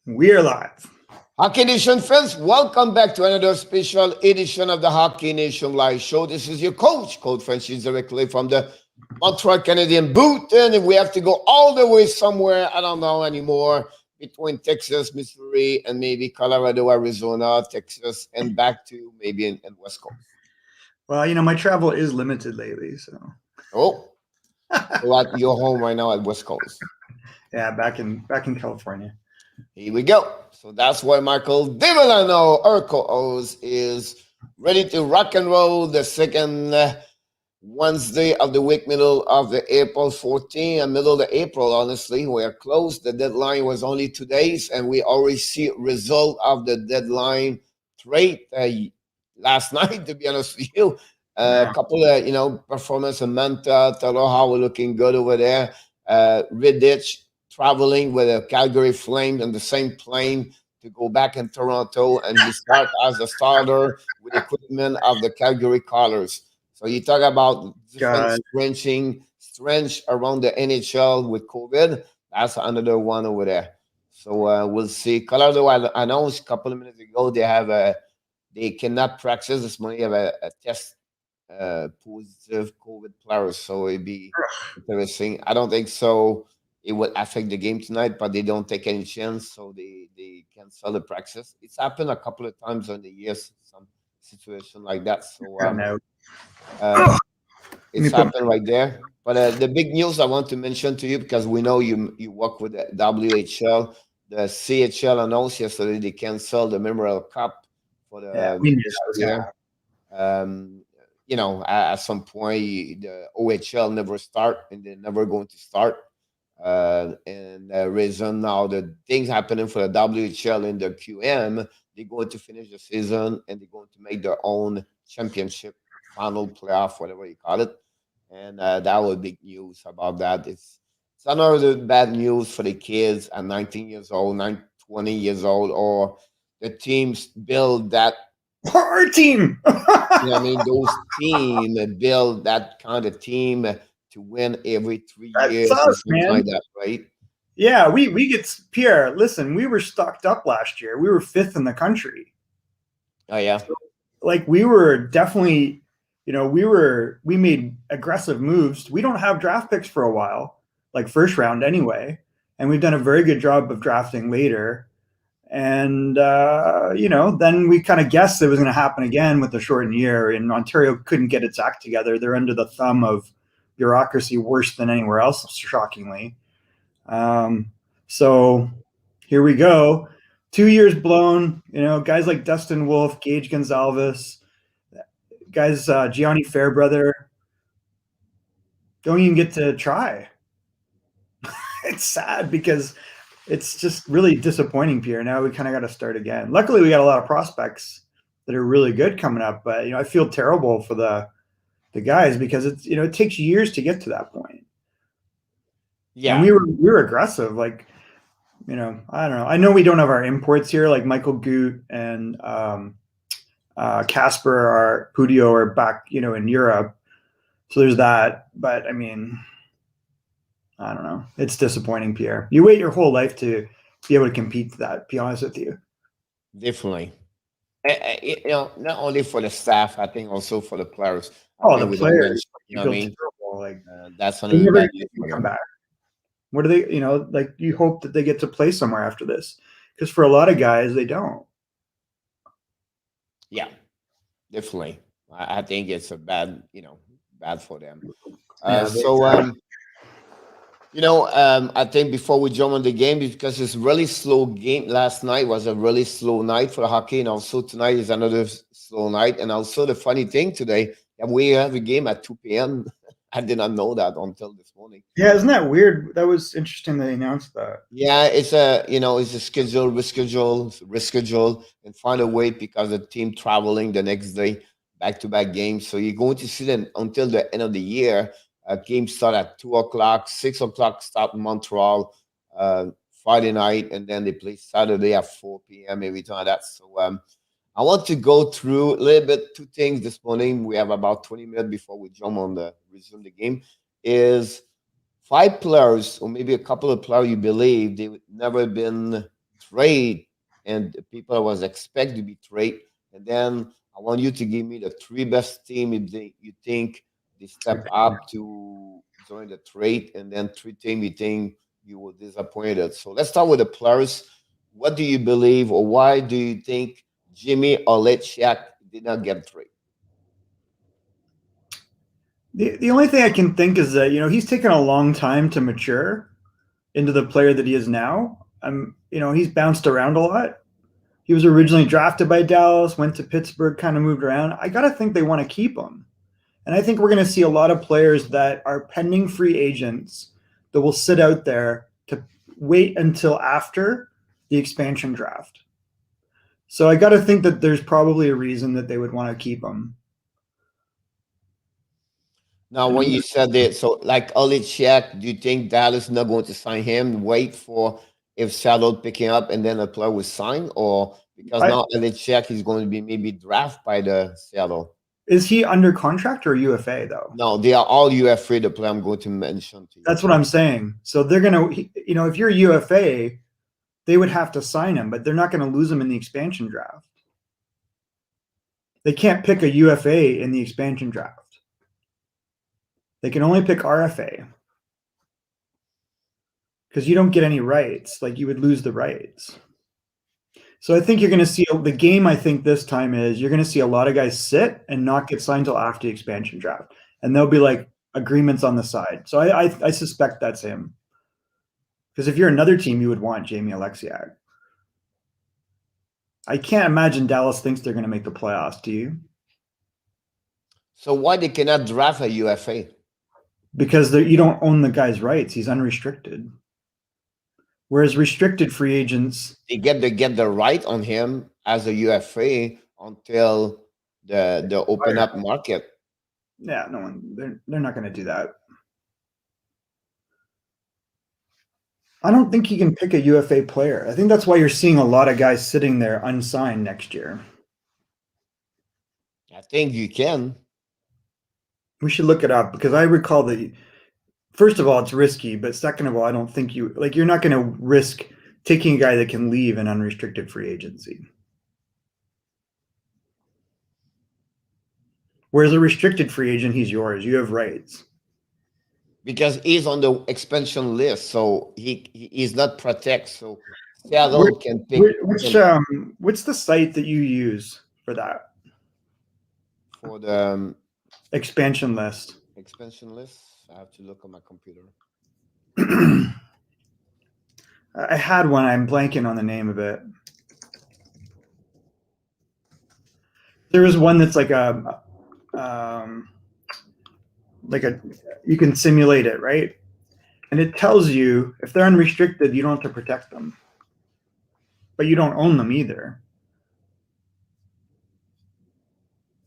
We're live. Hockey Nation fans, welcome back to another special edition of the Hockey Nation Live Show. This is your coach Francis, directly from the Montreal Canadian booth. And we have to go all the way somewhere, I don't know anymore, between Texas, Missouri, and maybe Colorado, Arizona, Texas, and back to maybe in West Coast. Well, my travel is limited lately, so. Oh, so you're home right now at West Coast. Yeah, back in California. Here we go. So that's why Michael DiVillano, our co-host, is ready to rock and roll the second Wednesday of the week, middle of the April 14th, and middle of the April, honestly. We are close. The deadline was only 2 days, and we already see result of the deadline trade last night, to be honest with you. A couple of, performance in Mantha, how we're looking good over there. Riddich traveling with a Calgary Flames on the same plane to go back in Toronto, and he start as a starter with equipment of the Calgary Colors. So you talk about different strange around the NHL with COVID. That's another one over there. So we'll see. Colorado, I announced a couple of minutes ago they cannot practice this morning. They have a test positive COVID players, so it'd be interesting. I don't think so. It will affect the game tonight, but they don't take any chance, so they cancel the practice. It's happened a couple of times in the years, some situation like that. So it's happened right there. But the big news I want to mention to you, because we know you work with the WHL, the CHL announced yesterday they canceled the Memorial Cup for the year. At some point the OHL never start, and they're never going to start. And the reason now the things happening for the WHL in the QM, they're going to finish the season and they're going to make their own championship final playoff, whatever you call it. And that was big news about that. It's another bad news for the kids at 19 years old, 20 years old, or the teams build that. Our team. Those teams build that kind of team to win every 3 years, us, man. Like that, right? Yeah, we get Pierre. Listen, we were stocked up last year. We were 5th in the country. Oh yeah, so, we were definitely, we made aggressive moves. We don't have draft picks for a while, like first round anyway, and we've done a very good job of drafting later. And then we kind of guessed it was going to happen again with the shortened year, and Ontario couldn't get its act together. They're under the thumb of bureaucracy worse than anywhere else, shockingly. So here we go. 2 years blown, guys like Dustin Wolf, Gage Gonzalez, guys, Gianni Fairbrother don't even get to try. It's sad because it's just really disappointing, Pierre. Now we kind of got to start again. Luckily, we got a lot of prospects that are really good coming up, but I feel terrible for the guys because it's it takes years to get to that point. Yeah, and we were aggressive. I don't know. I know we don't have our imports here, like Michael Goot and Casper or Pudio are back, in Europe. So there's that. But I mean, I don't know. It's disappointing, Pierre. You wait your whole life to be able to compete to that. Be honest with you. Definitely. Not only for the staff, I think also for the players. The players. You know what I mean? That's another bad come back. What do they? You hope that they get to play somewhere after this, because for a lot of guys, they don't. Yeah, definitely. I think it's a bad for them. I think before we jump on the game, because it's really slow game. Last night was a really slow night for hockey, and also tonight is another slow night. And also the funny thing today, we have a game at 2 p.m. I did not know that until this morning. Yeah, isn't that weird? That was interesting they announced that. Yeah, it's a schedule, reschedule, and find a way because the team traveling the next day, back-to-back games. So you're going to see them until the end of the year. Games start at 2:00, 6:00 start in Montreal, Friday night, and then they play Saturday at 4 p.m. every time. So I want to go through a little bit two things this morning. We have about 20 minutes before we resume the game. Is 5 players or maybe a couple of players you believe they would never been trade, and the people was expect to be trade, and then I want you to give me the three best team you think they step up to join the trade, and then three team you think you were disappointed. So let's start with the players. What do you believe, or why do you think Jimmy Oleksiak did not get trade? The only thing I can think is that he's taken a long time to mature into the player that he is now. He's bounced around a lot. He was originally drafted by Dallas, went to Pittsburgh, kind of moved around. I got to think they want to keep him. And I think we're going to see a lot of players that are pending free agents that will sit out there to wait until after the expansion draft. So I got to think that there's probably a reason that they would want to keep him. Now, when you said that, so like Oleksiak, do you think Dallas not going to sign him? Wait for if Seattle picking up and then a player will sign, or because now Oleksiak is going to be maybe drafted by the Seattle. Is he under contract or UFA though? No, they are all UFA. The player I'm going to mention to you. That's what I'm saying. So they're gonna, if you're UFA, they would have to sign him, but they're not going to lose him in the expansion draft. They can't pick a UFA in the expansion draft. They can only pick RFA because you don't get any rights. Like you would lose the rights. So I think you're going to see the game. I think this time is you're going to see a lot of guys sit and not get signed till after the expansion draft, and there'll be like agreements on the side. So I suspect that's him. Because if you're another team, you would want Jamie Oleksiak. I can't imagine Dallas thinks they're going to make the playoffs. Do you? So why they cannot draft a UFA? Because you don't own the guy's rights. He's unrestricted. Whereas restricted free agents, they get the right on him as a UFA until the open up market. Yeah, no one. They're not going to do that. I don't think he can pick a UFA player. I think that's why you're seeing a lot of guys sitting there unsigned next year. I think you can. We should look it up because I recall that. First of all, it's risky, but second of all, I don't think you're not going to risk taking a guy that can leave an unrestricted free agency. Whereas a restricted free agent, he's yours. You have rights. Because he's on the expansion list, so he's not protected. So Seattle can pick. What's the site that you use for that? For the expansion list. Expansion list. I have to look on my computer. I had one. I'm blanking on the name of it. There was one that's like you can simulate it, right? And it tells you if they're unrestricted, you don't have to protect them, but you don't own them either.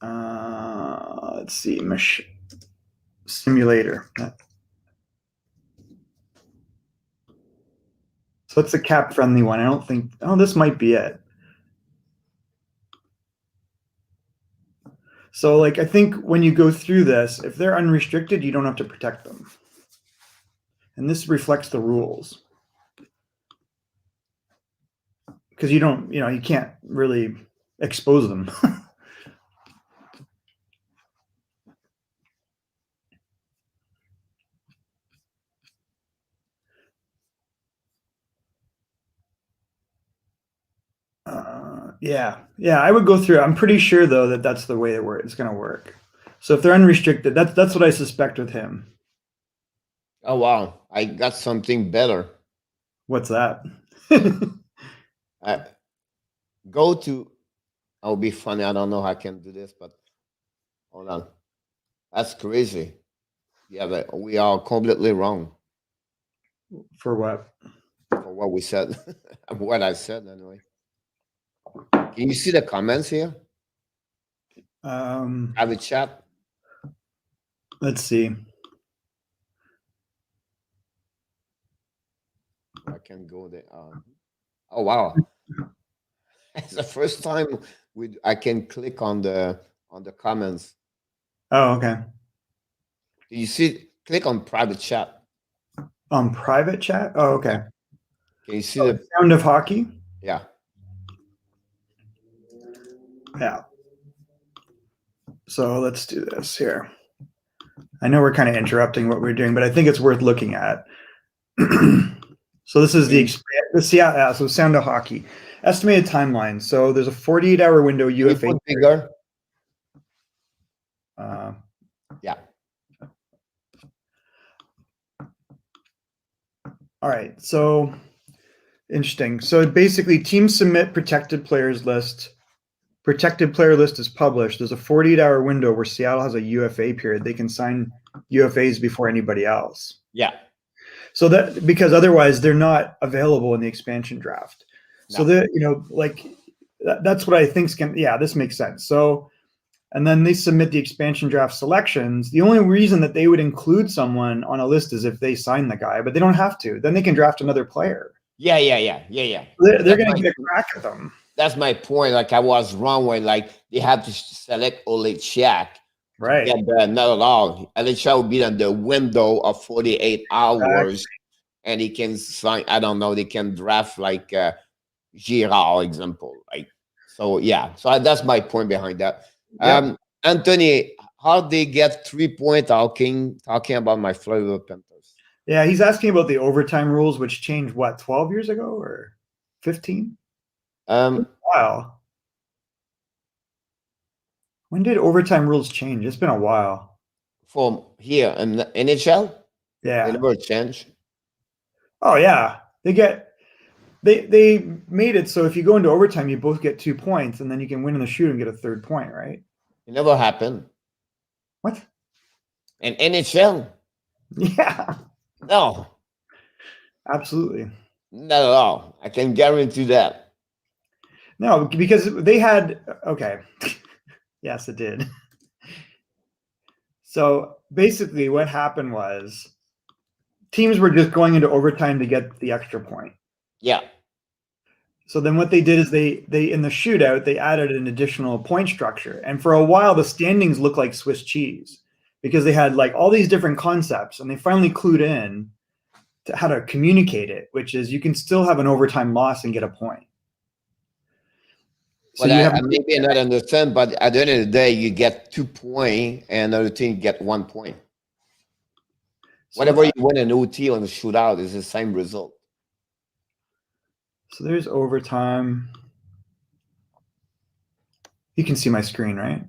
Let's see, simulator. So it's a cap friendly one. I don't think, this might be it. So I think when you go through this, if they're unrestricted, you don't have to protect them. And this reflects the rules. Because you don't, you can't really expose them. Yeah, I would go through. I'm pretty sure though that that's the way it's going to work. So if they're unrestricted, that's what I suspect with him. Oh wow, I got something better. What's that? Go to. I'll be funny. I don't know how I can do this, but hold on. That's crazy. Yeah, but we are completely wrong. For what? For what we said. What I said anyway. Can you see the comments here? Have a chat. Let's see. I can go there. Oh wow! It's the first time I can click on the comments. Oh, okay. Do you see? Click on private chat. On private chat? Oh, okay. Can you see the Sound of Hockey? Yeah. Yeah. So let's do this here. I know we're kind of interrupting what we're doing, but I think it's worth looking at. So this is so Sound of Hockey. Estimated timeline. So there's a 48-hour window UFA. Bigger. Yeah. All right. So interesting. So basically, teams submit protected players list. Protected player list is published. There's a 48-hour window where Seattle has a UFA period. They can sign UFAs before anybody else. Yeah. So that because otherwise they're not available in the expansion draft. So that's what I think this makes sense. So, and then they submit the expansion draft selections. The only reason that they would include someone on a list is if they sign the guy, but they don't have to. Then they can draft another player. Yeah. They're going to get a crack at them. That's my point. Like I was wrong when they had to select Oleksiak. Right. Not at all. Oleksiak will be in the window of 48 hours, Exactly. and he can sign. I don't know. They can draft like Girard example. So that's my point behind that. Yep. Anthony, how they get 3 point talking about my Florida Panthers? Yeah, he's asking about the overtime rules, which changed 12 years ago or 15? Wow. When did overtime rules change? It's been a while. From here in the NHL? Yeah. They never change. Oh yeah. They made it so if you go into overtime, you both get 2 points, and then you can win in the shoot and get a third point, right? It never happened. What? In NHL? Yeah. No. Absolutely. Not at all. I can guarantee that. No, because they had okay. Yes, it did. So basically what happened was teams were just going into overtime to get the extra point. Yeah. So then what they did is they in the shootout, they added an additional point structure. And for a while, the standings looked like Swiss cheese because they had like all these different concepts, and they finally clued in to how to communicate it, which is you can still have an overtime loss and get a point. So I maybe not understand, but at the end of the day, you get 2 points, and another team get 1 point. So whatever you win an OT on the shootout is the same result. So there's overtime. You can see my screen, right?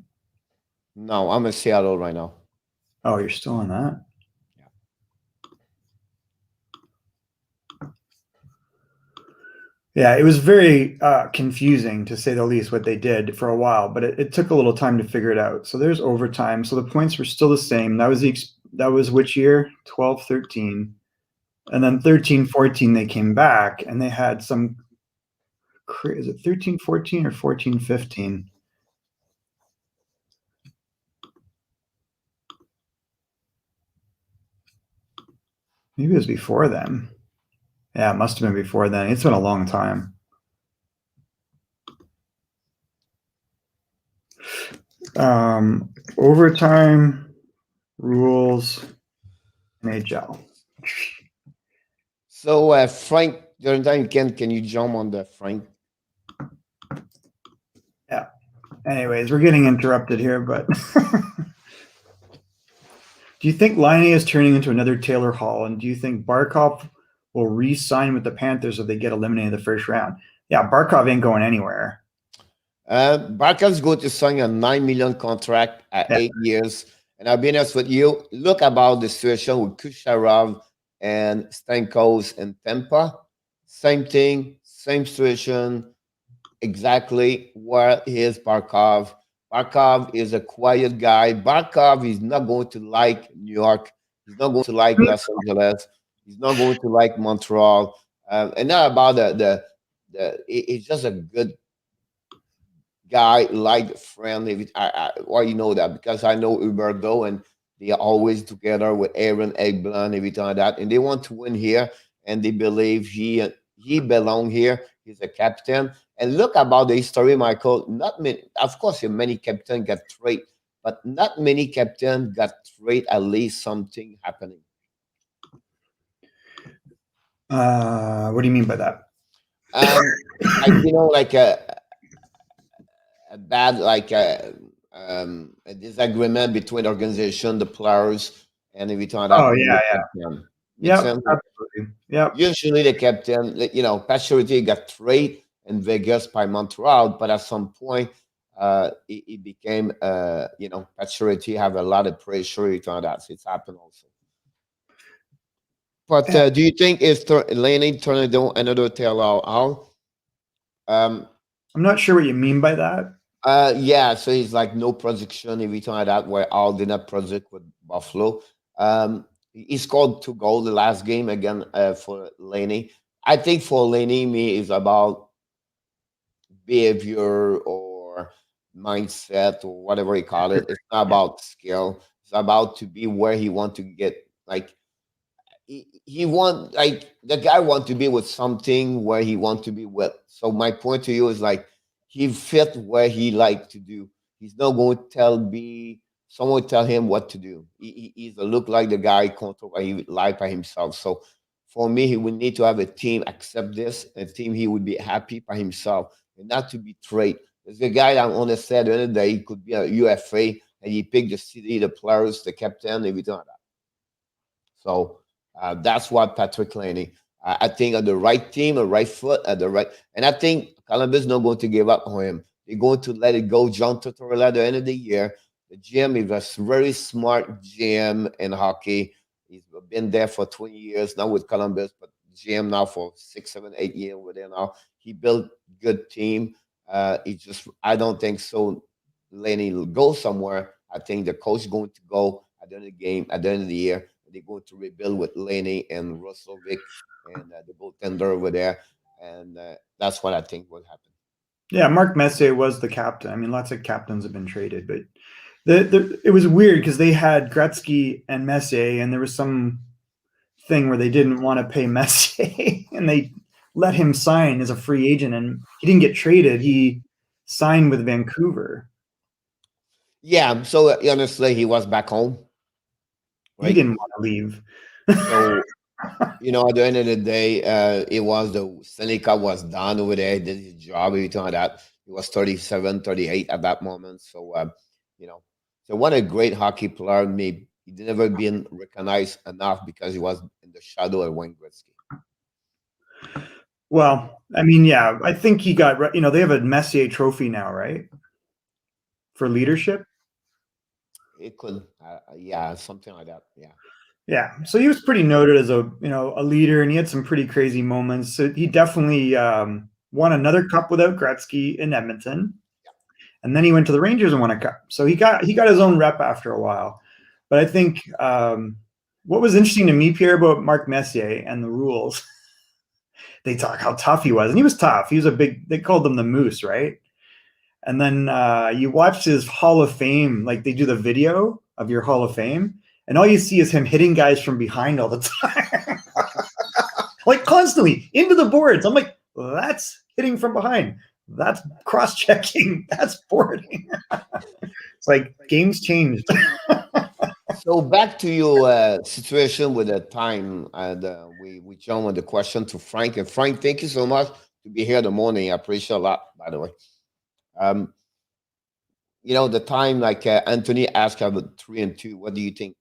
No, I'm in Seattle right now. Oh, you're still on that? Yeah, it was very confusing, to say the least, what they did for a while, but it took a little time to figure it out. So there's overtime. So the points were still the same. That was which year? 12, 13. And then 13, 14, they came back, and they had some, is it 13, 14 or 14, 15? Maybe it was before then. Yeah, it must have been before then. It's been a long time. Overtime rules NHL. So Frank, during time can you jump on the Frank? Yeah. Anyways, we're getting interrupted here, but do you think Laine is turning into another Taylor Hall, and do you think Barkov will re-sign with the Panthers if they get eliminated in the first round? Yeah, Barkov ain't going anywhere. Barkov's going to sign a $9 million contract at 8 years. And I'll be honest with you, look about the situation with Kucherov and Stamkos in Tampa. Same thing, same situation, exactly. Where is Barkov? Barkov is a quiet guy. Barkov is not going to like New York. He's not going to like Los Angeles. He's not going to like Montreal. And not about he's just a good guy, like friend. Why you know that? Because I know Huberdeau, and they are always together with Aaron Eggblom, everything like that. And they want to win here, and they believe he belong here. He's a captain. And look about the history, Michael. Not many, of course, many captains got traded, but not many captains got traded. At least something happening. What do you mean by that? like like a bad a disagreement between the organization, the players, and everything like that. Oh On the yeah, yeah, captain. Makes yep, sense. absolutely, yep. Usually the captain, Pacioretty got traded in Vegas by Montreal, but at some point, it became, Pacioretty have a lot of pressure. Everything like that. So it's happened also. But do you think it's Laney Tornado another tail out? Um, I'm not sure what you mean by that. yeah, so he's like no projection every time like that where Al did not project with Buffalo. He scored 2 goals the last game again for Laney. I think for Laney, me is about behavior or mindset or whatever you call it. It's not about skill. It's about to be where he want to get. Like he want like the guy want to be with something where he want to be with. So my point to you is like he fit where he like to do. He's not going to someone tell him what to do. He's a look like the guy control what he like by himself. So for me, he would need to have a team accept this, a team he would be happy by himself and not to be traded. There's a guy that on the said the other day he could be a UFA and he picked the city, the players, the captain, everything like that. So that's what Patrick Laney. I think on the right team, a right foot, at the right, and I think Columbus is not going to give up on him. They're going to let it go. John Tortorella at the end of the year. The GM is a very smart GM in hockey. He's been there for 20 years now with Columbus, but GM now for 6, 7, 8 years with them now. He built good team. I don't think so. Laney will go somewhere. I think the coach is going to go at the end of the game, at the end of the year. They're going to rebuild with Laney and Roslovic and the goaltender over there, and that's what I think will happen. Yeah, Mark Messier was the captain. I mean, lots of captains have been traded, but it was weird because they had Gretzky and Messier, and there was some thing where they didn't want to pay Messier, and they let him sign as a free agent, and he didn't get traded. He signed with Vancouver. Yeah, so honestly, he was back home, He right? didn't want to leave. So at the end of the day, it was the Stanley Cup was done over there. He did his job, everything like that. He was 37, 38 at that moment. So, so what a great hockey player. Maybe he never been recognized enough because he was in the shadow of Wayne Gretzky. Well, I mean, yeah, I think he got, they have a Messier trophy now, right? For leadership. It could, yeah, something like that. Yeah. Yeah, so he was pretty noted as a leader, and he had some pretty crazy moments. So he definitely won another cup without Gretzky in Edmonton, and then he went to the Rangers and won a cup. So he got his own rep after a while. But I think what was interesting to me, Pierre, about Mark Messier and the rules, they talk how tough he was, and he was tough. He was they called him the Moose, right? And then you watch his Hall of Fame, like they do the video of your Hall of Fame, and all you see is him hitting guys from behind all the time. Like constantly into the boards. I'm like, well, that's hitting from behind. That's cross-checking. That's boarding. It's like games changed. So back to your situation with the time, and we jump on the question to Frank. And Frank, thank you so much to be here in the morning. I appreciate a lot, by the way. The time like Anthony asked about 3 and 2. What do you think?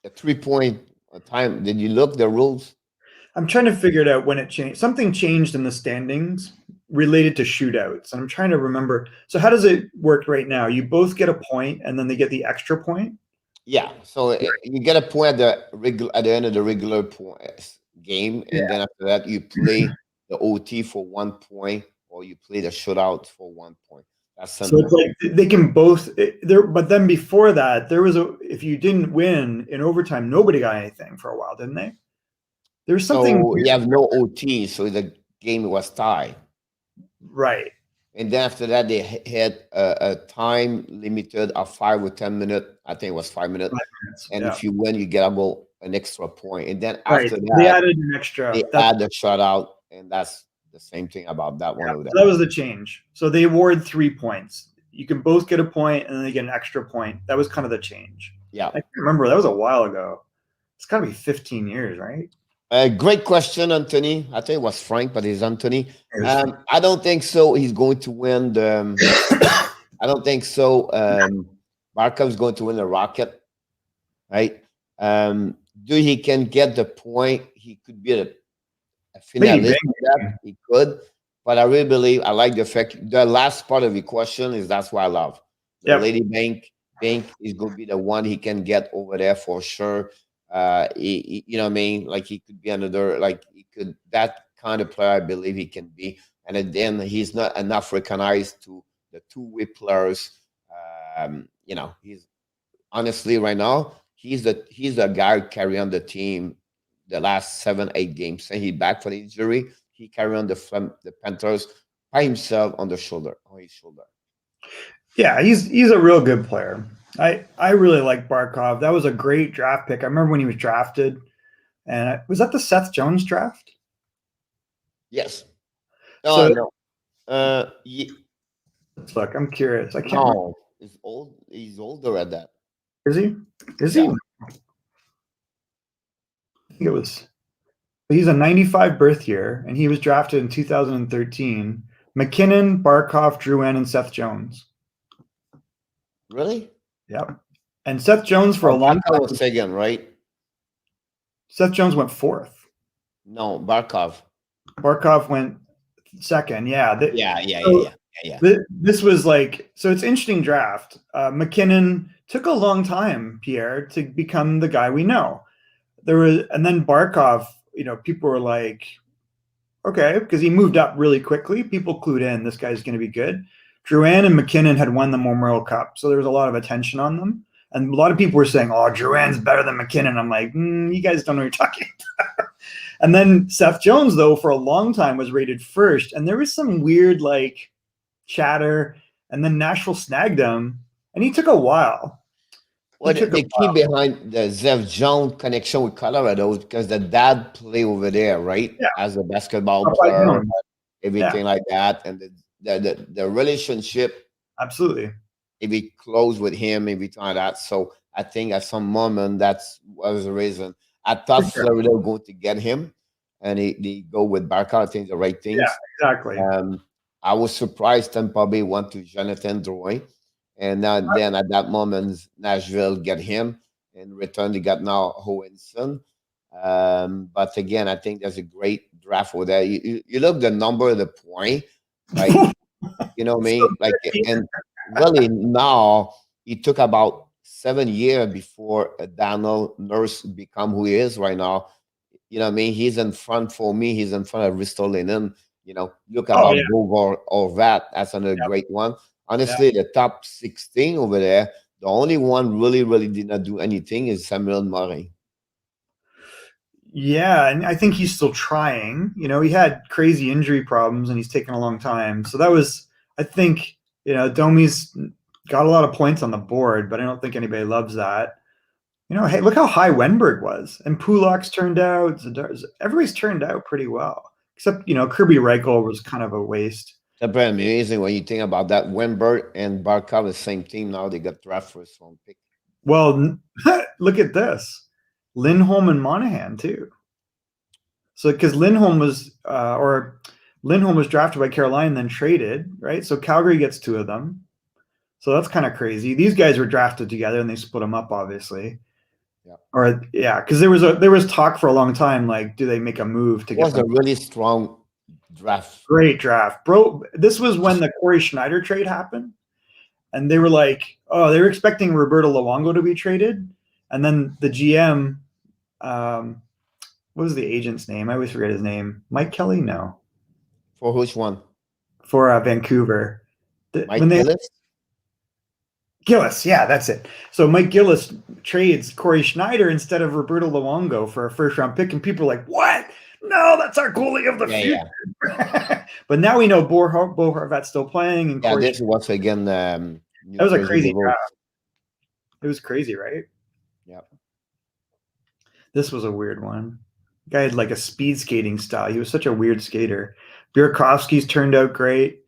The 3-point time. Did you look the rules? I'm trying to figure it out when it changed. Something changed in the standings related to shootouts. And I'm trying to remember. So how does it work right now? You both get a point, and then they get the extra point? Yeah. So you get a point at the end of the regular game, and then after that you play the OT for 1 point, or you play the shootout for 1 point. That's simple. So it's like they can both there, but then before that, there was if you didn't win in overtime, nobody got anything for a while, didn't they? There's something. So you have no OT, so the game was tied. Right. And then after that, they had a time limited of 5 or 10 minutes. I think it was 5 minutes. 5 minutes, and if you win, you get an extra point. And then right. after that, they added an extra. They add the shutout, and that's the same thing about that one. So that was the change. So they award 3 points. You can both get a point, and then they get an extra point. That was kind of the change. Yeah. I can't remember. That was a while ago. It's got to be 15 years, right? Great question, Anthony. I think it was Frank, but it's Anthony. It was fun. I don't think so. He's going to win the. I don't think so. Barkov's going to win the Rocket, right? Do he can get the point? He could be a Maybe finalist. For that. He could, but I really believe I like the fact. The last part of the question is that's what I love. The Yep. Lady Bank is going to be the one he can get over there for sure. You know what I mean? Like he could be another, like he could that kind of player. I believe he can be, and then he's not enough recognized to the two-way players. You know, he's honestly right now he's the guy carrying on the team the last 7-8 games. And he back from the injury, he carry on the Panthers by himself on his shoulder. Yeah, he's a real good player. I really like Barkov. That was a great draft pick. I remember when he was drafted, and was that the Seth Jones draft? Yes. So- No. Look, I'm curious. I can't. No, he's old. He's older at that. Is he? Is Yeah. he? I think it was. He's a 95 birth year, and he was drafted in 2013. McKinnon, Barkov, Drouin, and Seth Jones. Really? Yep. And Seth Jones for a long Barkov time. was second, right? Seth Jones went fourth. No, Barkov. Barkov went second. Yeah. Yeah. This was like, so it's interesting draft. McKinnon took a long time, Pierre, to become the guy we know. And then Barkov, people were like, okay, because he moved up really quickly. People clued in, this guy's going to be good. Drouin and McKinnon had won the Memorial Cup, so there was a lot of attention on them. And a lot of people were saying, oh, Drouin's better than McKinnon. I'm like, you guys don't know what you're talking about. And then Seth Jones, though, for a long time was rated first. And there was some weird, chatter. And then Nashville snagged him. And he took a while. Well, the key behind the Zev Jones connection with Colorado because the dad play over there, right? Yeah. As a basketball player, everything like that. And the relationship. Absolutely. If he close with him, every time like that. So I think at some moment that was the reason. I thought Florida were going to get him, and he go with Barkov. I think the right things. Yeah, exactly. I was surprised Tampa Bay went to Jonathan Drouin, and then at that moment Nashville get him. In return, they got now Hohenson. But again, I think there's a great draft over there. You look the number of the point, like you know what I mean, and really now it took about 7 years before Daniel Nurse become who he is right now. You know what I mean? He's in front for me. He's in front of Ristolainen. Look about Bogart or that. That's another great one. Honestly, the top 16 over there, the only one really did not do anything is Samuel Murray. Yeah, and I think he's still trying. He had crazy injury problems, and he's taken a long time. So that was, I think, Domi's got a lot of points on the board, but I don't think anybody loves that. Hey, look how high Wenberg was, and Pulak's turned out. Everybody's turned out pretty well, except Kirby Reichel was kind of a waste. That's pretty amazing when you think about that. Wenberg and Barkov, the same team now. They got draft first round pick. Well, look at this. Lindholm and Monahan too. So because Lindholm was drafted by Carolina and then traded, right? So Calgary gets two of them. So that's kind of crazy. These guys were drafted together and they split them up, obviously. Yeah. Because there was talk for a long time, like, do they make a move to get? It was a really strong draft. Great draft, bro. This was when the Corey Schneider trade happened, and they were like, oh, they were expecting Roberto Luongo to be traded. And then the GM, what was the agent's name? I always forget his name. Mike Kelly? No. For which one? For Vancouver. Gillis? Gillis, yeah, that's it. So Mike Gillis trades Corey Schneider instead of Roberto Luongo for a first-round pick, and people are like, what? No, that's our goalie of the future. Yeah. But now we know Bo Horvat's still playing. And Corey this was again. That was a crazy draft. It was crazy, right? Yeah. This was a weird one. The guy had like a speed skating style. He was such a weird skater. Burakovsky's turned out great.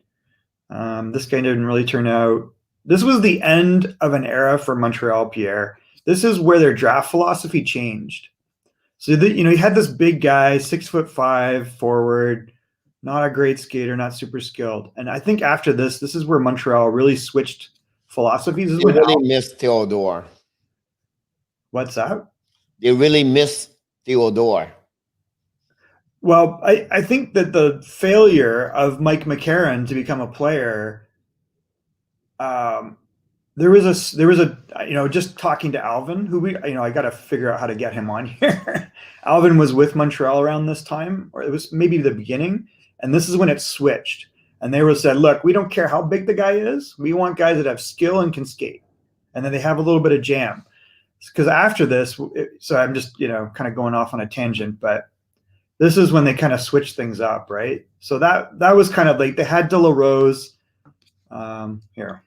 This guy didn't really turn out. This was the end of an era for Montreal, Pierre. This is where their draft philosophy changed. So he had this big guy, 6'5" forward, not a great skater, not super skilled. And I think after this is where Montreal really switched philosophies. This is They when really miss Theodore. What's that? They really miss Theodore. Well, I think that the failure of Mike McCarron to become a player, there was a just talking to Alvin, who I got to figure out how to get him on here. Alvin was with Montreal around this time, or it was maybe the beginning, and this is when it switched. And they were said, look, we don't care how big the guy is. We want guys that have skill and can skate, and then they have a little bit of jam. Because after this, so I'm just kind of going off on a tangent, but this is when they kind of switched things up, right? So that was kind of like they had De La Rose. Here,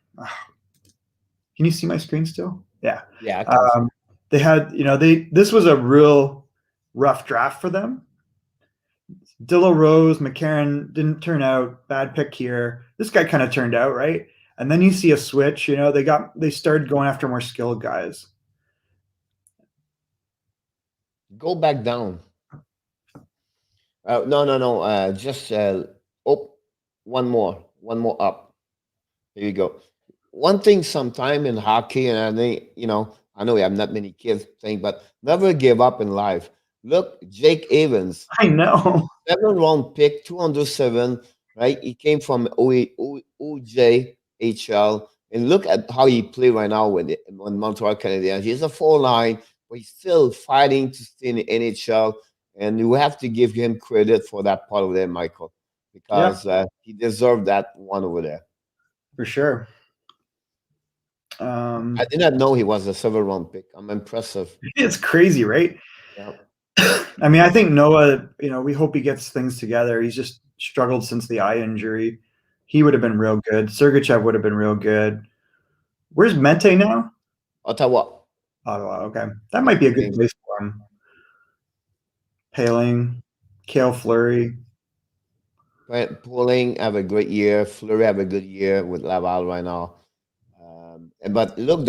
can you see my screen still? Yeah. Yeah. They had, this was a real rough draft for them. De La Rose, McCarron didn't turn out. Bad pick here. This guy kind of turned out, right? And then you see a switch. They started going after more skilled guys. Go back down. No. Just one more up. Here you go. One thing sometime in hockey, and I think, I know we have not many kids saying, but never give up in life. Look, Jake Evans. I know. 7th-round pick, 207, right? He came from OJHL. And look at how he plays right now with Montreal Canadiens. He's a 4-line, but he's still fighting to stay in the NHL. And you have to give him credit for that part of there, Michael, because he deserved that one over there. For sure. I did not know he was a 7th-round pick. I'm impressive. It's crazy, right? Yeah. I mean, I think Noah, we hope he gets things together. He's just struggled since the eye injury. He would have been real good. Sergachev would have been real good. Where's Mantha now? Ottawa. Okay. That might be a good place for him. Paling, Cale Fleury. Pulling have a great year. Fleury have a good year with Laval right now. But look,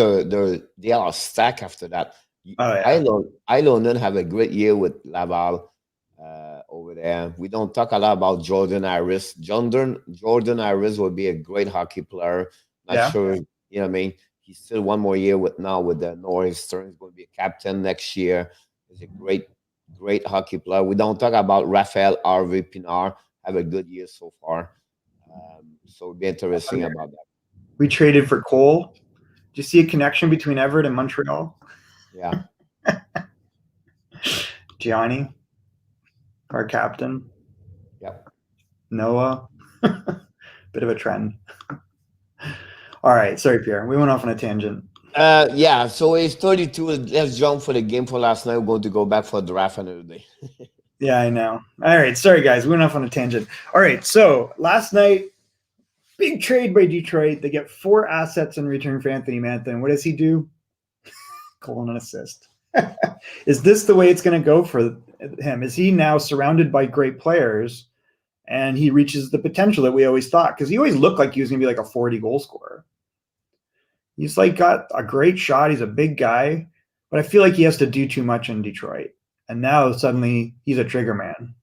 they are stacked after that. Oh, yeah. Ilonen have a great year with Laval over there. We don't talk a lot about Jordan Harris. Jordan Harris will be a great hockey player. Not sure, I mean, he's still one more year with the Northeastern. He's going to be a captain next year. He's a great hockey player. We don't talk about Raphael Harvey Pinard. Have a good year so far. So it'll be interesting about that. We traded for Cole. Do you see a connection between Everett and Montreal? Yeah. Gianni, our captain. Yep. Noah. Bit of a trend. All right. Sorry, Pierre. We went off on a tangent. So it's 32. Let's jump for the game for last night. We're going to go back for a draft another day. Yeah, I know. All right. Sorry, guys. We went off on a tangent. All right. So last night, big trade by Detroit. They get 4 assets in return for Anthony Mantha. And what does he do? Goal and an assist. Is this the way it's going to go for him? Is he now surrounded by great players and he reaches the potential that we always thought? Because he always looked like he was going to be like a 40-goal scorer. He's got a great shot. He's a big guy, but I feel like he has to do too much in Detroit. And now suddenly he's a trigger man.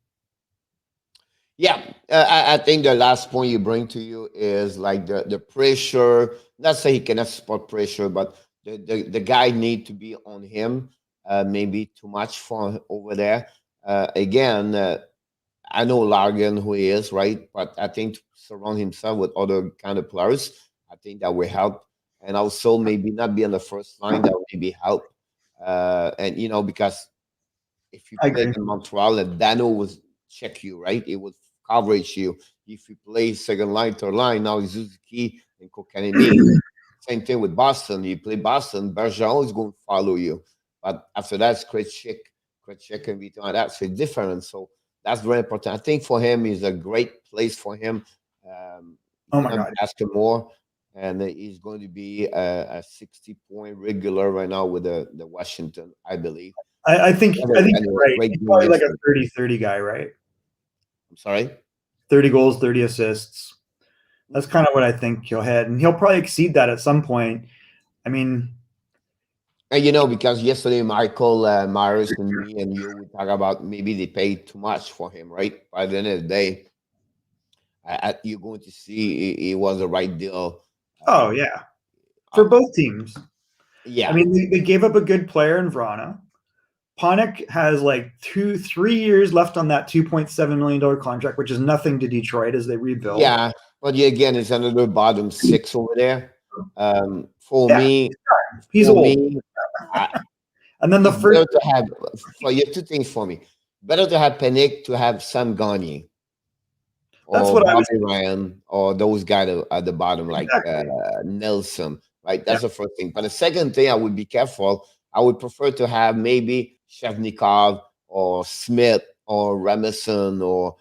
Yeah, I think the last point you bring to you is like the pressure. Not say he cannot support pressure, but the guy need to be on him. Maybe too much for over there. Again, I know Largan who he is, right? But I think to surround himself with other kind of players, I think that will help. And also maybe not be on the first line, that would maybe help. And because if you play in Montreal and Dano would check you, right? It would coverage you. If you play second line, third line, now Suzuki and Kokanemi. Same thing with Boston. You play Boston, Bergeron is going to follow you. But after that, it's Krejcik and Vito, and that's different. So that's very important. I think for him, is a great place for him. Oh my God, ask him more, and he's going to be a 60-point regular right now with the Washington, I believe. I think you're right. He's probably like a 30-30 guy, right? I'm sorry? 30 goals, 30 assists. That's kind of what I think he'll hit. And he'll probably exceed that at some point. I mean, And because yesterday Michael, Myers, and me and you we talk about maybe they paid too much for him, right? By the end of the day, you're going to see it was the right deal. Oh Uh, yeah, uh, for both teams. I yeah, mean, they gave up a good player in Vrana. Panik has like 3 years left on that $2.7 million contract, which is nothing to Detroit as they rebuild. yeah, but yeah, again, it's another bottom six over there. For Yeah, me, he's for old. me, I, And then the it's first, better to have for you two things for me. Better to have Panic to have Sam Gagne that's or what I was Bobby Ryan or those guys at the bottom like exactly Nelson, right? yeah, That's the first thing. But the second thing, I would be careful. I would prefer to have maybe Shevnikov or Smith or Remison or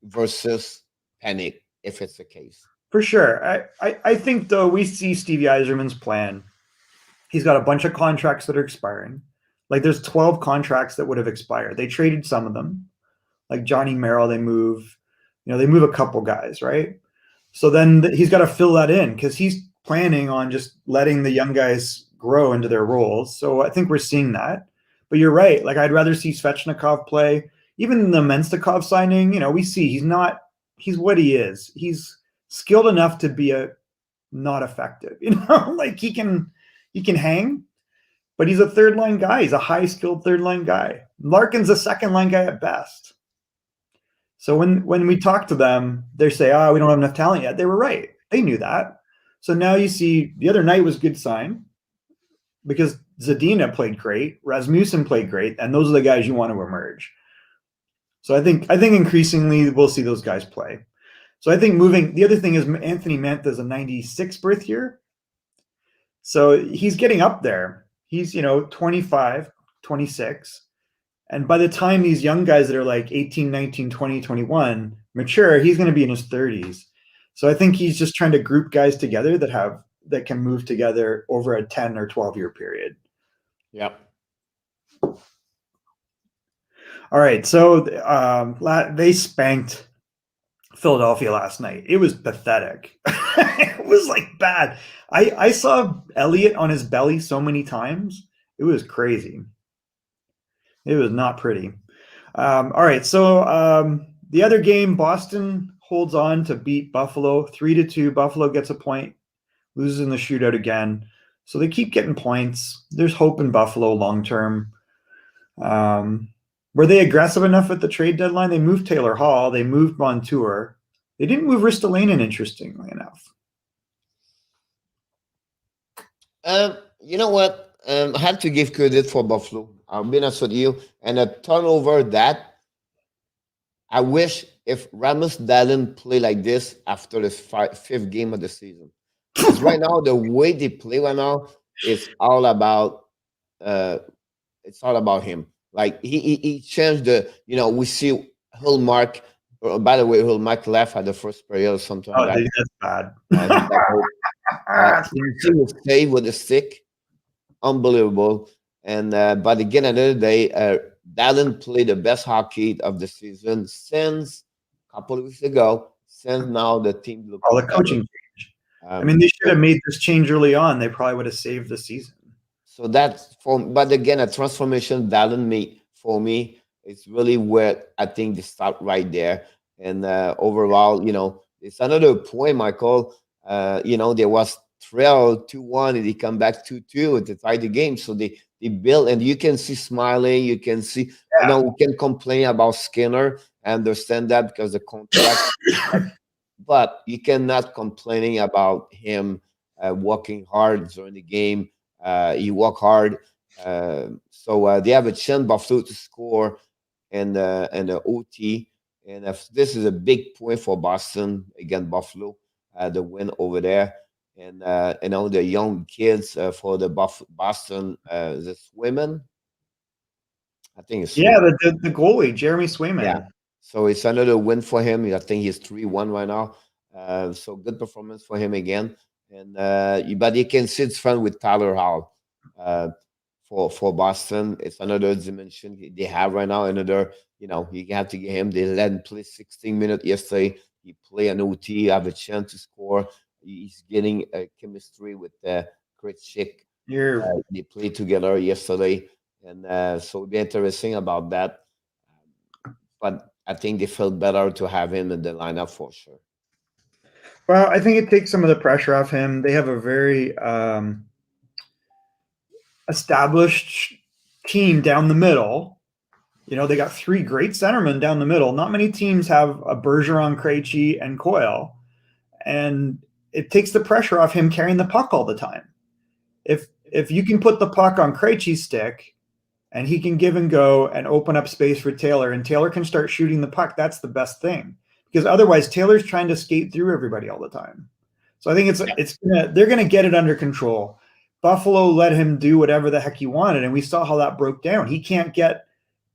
versus Panic if it's the case. for sure. I think though we see Steve Yzerman's plan. He's got a bunch of contracts that are expiring. Like there's 12 contracts that would have expired. They traded some of them, like Johnny Merrill. They move, they move a couple guys, right? So then he's got to fill that in because he's planning on just letting the young guys grow into their roles. So I think we're seeing that. But you're right. Like I'd rather see Svechnikov play. Even the Menstikov signing, we see he's what he is. He's skilled enough to be a not effective. Like he can hang, but he's a third line guy. He's a high skilled third line guy. Larkin's a second line guy at best. So when we talk to them, they say, "Oh, we don't have enough talent yet." They were right. They knew that. So now you see the other night was a good sign because Zadina played great, Rasmussen played great, and those are the guys you want to emerge. So I think increasingly we'll see those guys play. So I think moving the other thing is Anthony Mantha is a 96 birth year. So he's getting up there. He's 25, 26. And by the time these young guys that are like 18, 19, 20, 21 mature, he's going to be in his 30s. So I think he's just trying to group guys together that can move together over a 10 or 12-year period. Yep. All right. So they spanked Philadelphia last night. It was pathetic. It was like bad. I saw Elliott on his belly so many times. It was crazy. It was not pretty. All right, so the other game, Boston holds on to beat Buffalo 3-2. Buffalo gets a point, loses in the shootout again. So they keep getting points. There's hope in Buffalo long term. Were they aggressive enough at the trade deadline? They moved Taylor Hall. They moved Montour. They didn't move Ristolainen, interestingly enough. You know what? I have to give credit for Buffalo. I'll be honest with you. And a turnover that I wish if Ramos didn't play like this after the fifth game of the season. Because right now, the way they play right now is all about him. Like he changed we see Hillmark. By the way, Hillmark left at the first period or something Oh, like that. that's bad. He got hurt. You see him stay with the stick. Unbelievable. And but again, another day, Dallin played the best hockey of the season since a couple of weeks ago. Since now the team looks All the better. coaching change. I mean, they should have made this change early on. They probably would have saved the season. So that's but again, a transformation Dallin made for me. It's really where I think they start right there. And overall, it's another point, Michael. There was trail 2-1 and they come back 2-2 to tie the game. So they build and you can see smiling, you can see, we can complain about Skinner. I understand that because the contract, but you cannot complaining about him working hard during the game. He work hard. So they have a chance Buffalo to score and the OT. And if this is a big point for Boston against Buffalo, the win over there. And the young kids for the Boston, the Swayman. I think it's Yeah, Swayman. the goalie, Jeremy Yeah. Swayman. So it's another win for him. I think he's 3-1 right now. So good performance for him again. And but you can see it's fun with Tyler Hall for Boston. It's another dimension they have right now. Another, you have to get him. They let him play 16 minutes yesterday. He play an OT, have a chance to score. He's getting a chemistry with Chris Schick. They played together yesterday, and so it'll be interesting about that. But I think they felt better to have him in the lineup for sure. Well, I think it takes some of the pressure off him. They have a very established team down the middle. You know, they got three great centermen down the middle. Not many teams have a Bergeron, Krejci, and Coyle, and it takes the pressure off him carrying the puck all the time. If you can put the puck on Krejci's stick, and he can give and go and open up space for Taylor, and Taylor can start shooting the puck, that's the best thing. Because otherwise, Taylor's trying to skate through everybody all the time. So I think they're gonna get it under control. Buffalo let him do whatever the heck he wanted, and we saw how that broke down. He can't get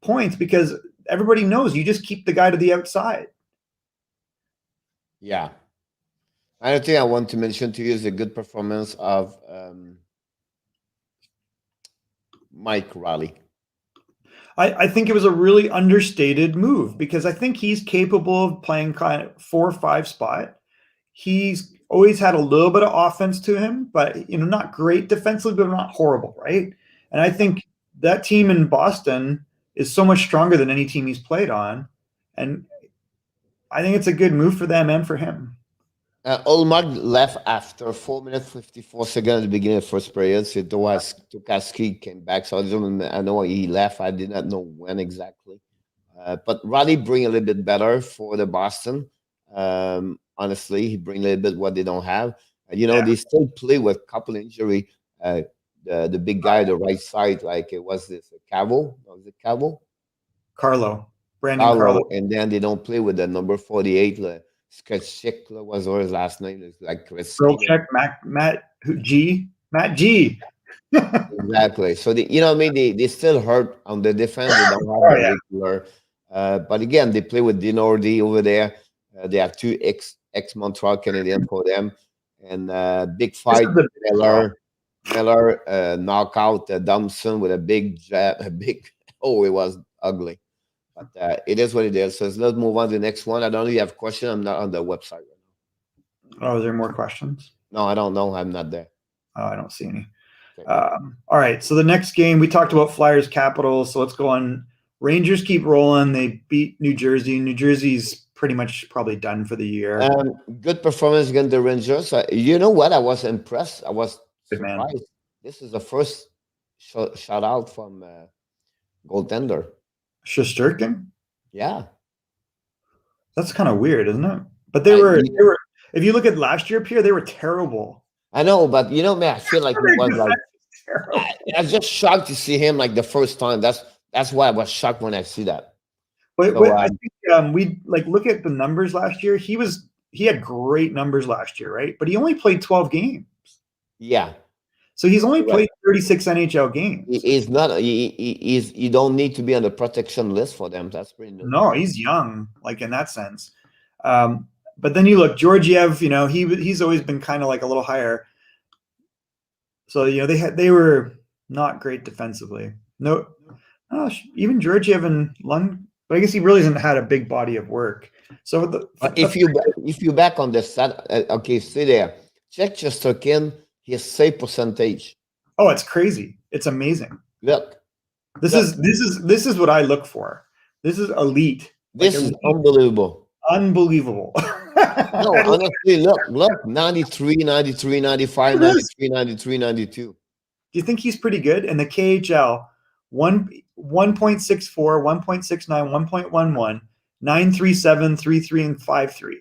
points because everybody knows you just keep the guy to the outside. Yeah. Another thing I want to mention to you is the good performance of Mike Riley. I think it was a really understated move because I think he's capable of playing kind of 4 or 5 spot. He's always had a little bit of offense to him, but not great defensively, but not horrible, right? And I think that team in Boston is so much stronger than any team he's played on, and I think it's a good move for them and for him. Olmark left after 4 minutes 54 seconds at the beginning of the first period. So Tokaski came back. So I know he left. I did not know when exactly. But Riley bring a little bit better for the Boston. Honestly, he bring a little bit what they don't have. They still play with a couple injury. The big guy, the right side, like it was this Cavill. Was it Cavill? Brandon Carlo. And then they don't play with the number 48. Sketchik was his last name. It's like Chris. Matt G. Exactly. So they still hurt on the defense. They don't have a regular. But again, they play with Dinardi over there. They have 2 ex-Montreal Canadiens for them, and big fight. Miller knockout Dumpson with a big jab. It was ugly. But it is what it is. So let's move on to the next one. I don't know if you have a question. I'm not on the website right now. Oh, is there more questions? No, I don't know. I'm not there. Oh, I don't see any. Okay. All right. So the next game, we talked about Flyers Capitals. So let's go on. Rangers keep rolling. They beat New Jersey. New Jersey's pretty much probably done for the year. Good performance against the Rangers. You know what? I was impressed. I was surprised. This is the first shout out from goaltender. Shesterkin? Yeah. That's kind of weird, isn't it? But they were if you look at last year, Pierre, they were terrible. I know, but man, I feel like it was like I was just shocked to see him like the first time. That's why I was shocked when I see that. But I think we look at the numbers last year. He had great numbers last year, right? But he only played 12 games. Yeah. So he's only played 36 NHL games. He's not. You don't need to be on the protection list for them. That's pretty new. No, he's young, like in that sense. But then you look, Georgiev. He's always been kind of like a little higher. So they were not great defensively. No, even Georgiev and Lund. But I guess he really hasn't had a big body of work. So if you back on the stat, okay, stay there. Check Shesterkin. His save percentage. Oh, it's crazy! It's amazing. Look, this is what I look for. This is elite. This is unbelievable. Unbelievable. No, honestly, look, 93, 93, 95, 93, 93, 92. Do you think he's pretty good in the KHL? 1.64, 1.69, 1.11, 9.37, 3.3, and 5.3.